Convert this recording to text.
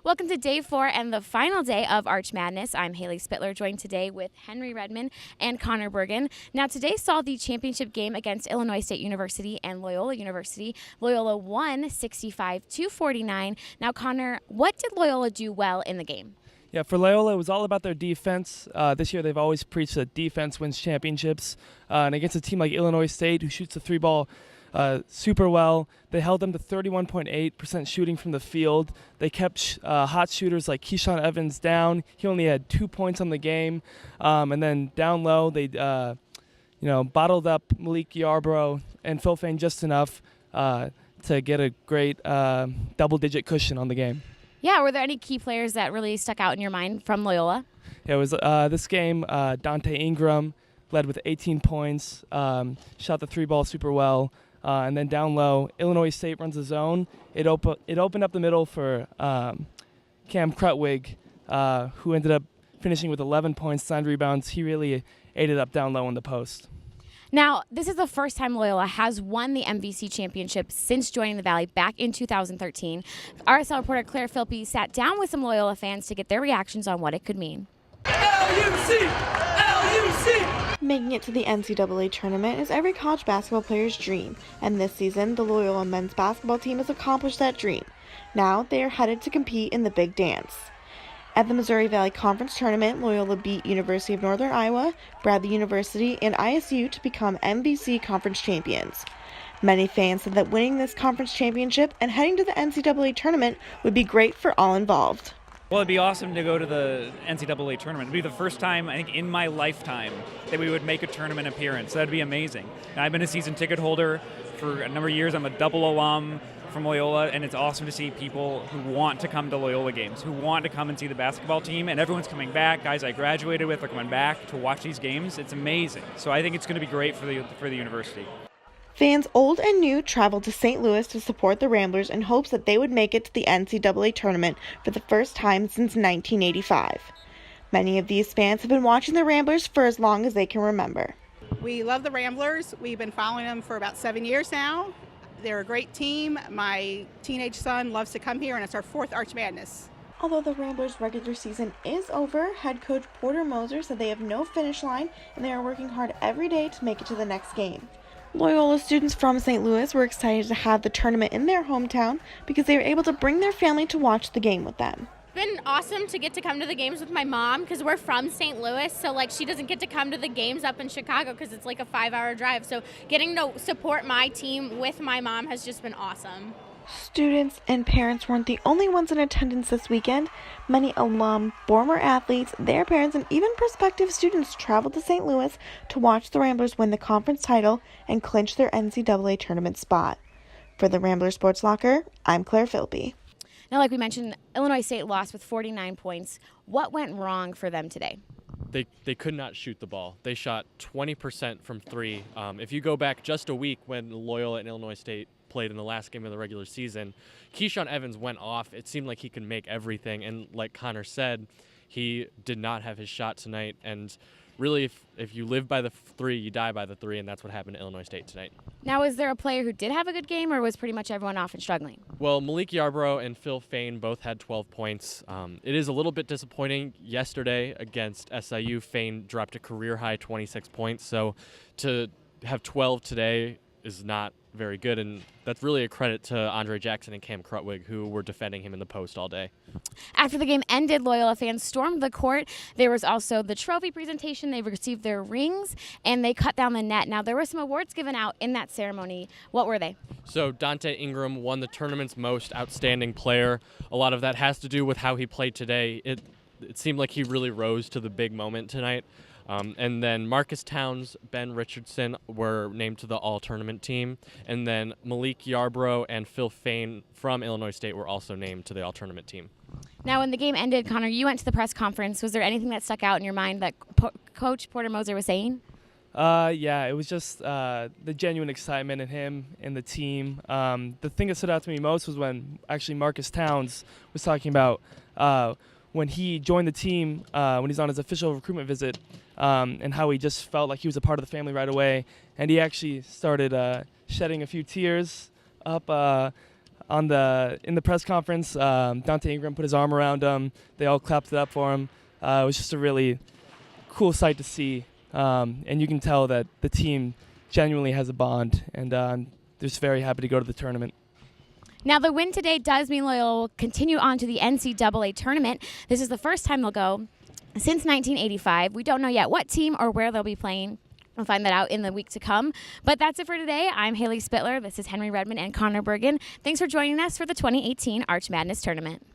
Welcome to day 4 and the final day of Arch Madness. I'm Haley Spittler, joined today with Henry Redmond and Connor Bergen. Now, today saw the championship game against Illinois State University and Loyola University. Loyola won 65-49. Now, Connor, what did Loyola do well in the game? Yeah, for Loyola, it was all about their defense. This year, they've always preached that defense wins championships. And against a team like Illinois State, who shoots the three ball super well, they held them to 31.8% shooting from the field. They kept hot shooters like Keyshawn Evans down. He only had 2 points on the game. And then down low, they bottled up Malik Yarbrough and Phil Fain just enough to get a great double-digit cushion on the game. Yeah, were there any key players that really stuck out in your mind from Loyola? Yeah, it was this game, Dante Ingram led with 18 points, shot the three ball super well. And then down low, Illinois State runs a zone. It opened up the middle for Cam Crutwig, who ended up finishing with 11 points, 9 rebounds. He really ate it up down low in the post. Now, this is the first time Loyola has won the MVC championship since joining the Valley back in 2013. RSL reporter Claire Philby sat down with some Loyola fans to get their reactions on what it could mean. LUC! Making it to the NCAA tournament is every college basketball player's dream, and this season, the Loyola men's basketball team has accomplished that dream. Now, they are headed to compete in the Big Dance. At the Missouri Valley Conference Tournament, Loyola beat University of Northern Iowa, Bradley University, and ISU to become MVC Conference champions. Many fans said that winning this conference championship and heading to the NCAA tournament would be great for all involved. Well, it'd be awesome to go to the NCAA tournament. It'd be the first time, I think, in my lifetime that we would make a tournament appearance. That'd be amazing. Now, I've been a season ticket holder for a number of years. I'm a double alum from Loyola, and it's awesome to see people who want to come to Loyola games, who want to come and see the basketball team, and everyone's coming back. Guys I graduated with are coming back to watch these games. It's amazing. So I think it's going to be great for the university. Fans old and new traveled to St. Louis to support the Ramblers in hopes that they would make it to the NCAA tournament for the first time since 1985. Many of these fans have been watching the Ramblers for as long as they can remember. We love the Ramblers. We've been following them for about 7 years now. They're a great team. My teenage son loves to come here, and it's our 4th Arch Madness. Although the Ramblers' regular season is over, head coach Porter Moser said they have no finish line and they are working hard every day to make it to the next game. Loyola students from St. Louis were excited to have the tournament in their hometown because they were able to bring their family to watch the game with them. It's been awesome to get to come to the games with my mom because we're from St. Louis, so she doesn't get to come to the games up in Chicago because it's like a 5-hour drive. So getting to support my team with my mom has just been awesome. Students and parents weren't the only ones in attendance this weekend. Many alum, former athletes, their parents, and even prospective students traveled to St. Louis to watch the Ramblers win the conference title and clinch their NCAA tournament spot. For the Rambler Sports Locker, I'm Claire Philby. Now, like we mentioned, Illinois State lost with 49 points. What went wrong for them today? They could not shoot the ball. They shot 20% from three. If you go back just a week when Loyola and Illinois State played in the last game of the regular season, Keyshawn Evans went off. It seemed like he could make everything, and like Connor said, he did not have his shot tonight. And really, if you live by the three, you die by the three, and that's what happened to Illinois State tonight. Now, is there a player who did have a good game, or was pretty much everyone off and struggling? Well, Malik Yarbrough and Phil Fain both had 12 points. It is a little bit disappointing. Yesterday against SIU, Fain dropped a career-high 26 points, so to have 12 today is not very good, and that's really a credit to Andre Jackson and Cam Crutwig, who were defending him in the post all day. After the game ended, Loyola fans stormed the court. There was also the trophy presentation. They received their rings, and they cut down the net. Now, there were some awards given out in that ceremony. What were they? So Dante Ingram won the tournament's most outstanding player. A lot of that has to do with how he played today. It seemed like he really rose to the big moment tonight. And then Marcus Towns, Ben Richardson were named to the all-tournament team. And then Malik Yarbrough and Phil Fain from Illinois State were also named to the all-tournament team. Now, when the game ended, Connor, you went to the press conference. Was there anything that stuck out in your mind that Coach Porter Moser was saying? Yeah, it was just the genuine excitement in him and the team. The thing that stood out to me most was when actually Marcus Towns was talking about when he joined the team, when he's on his official recruitment visit, and how he just felt like he was a part of the family right away. And he actually started shedding a few tears up in the press conference, Dante Ingram put his arm around him. They all clapped it up for him. It was just a really cool sight to see, and you can tell that the team genuinely has a bond, and they're just very happy to go to the tournament. Now, the win today does mean Loyola will continue on to the NCAA tournament. This is the first time they'll go since 1985. We don't know yet what team or where they'll be playing. We'll find that out in the week to come. But that's it for today. I'm Haley Spittler. This is Henry Redmond and Connor Bergen. Thanks for joining us for the 2018 Arch Madness Tournament.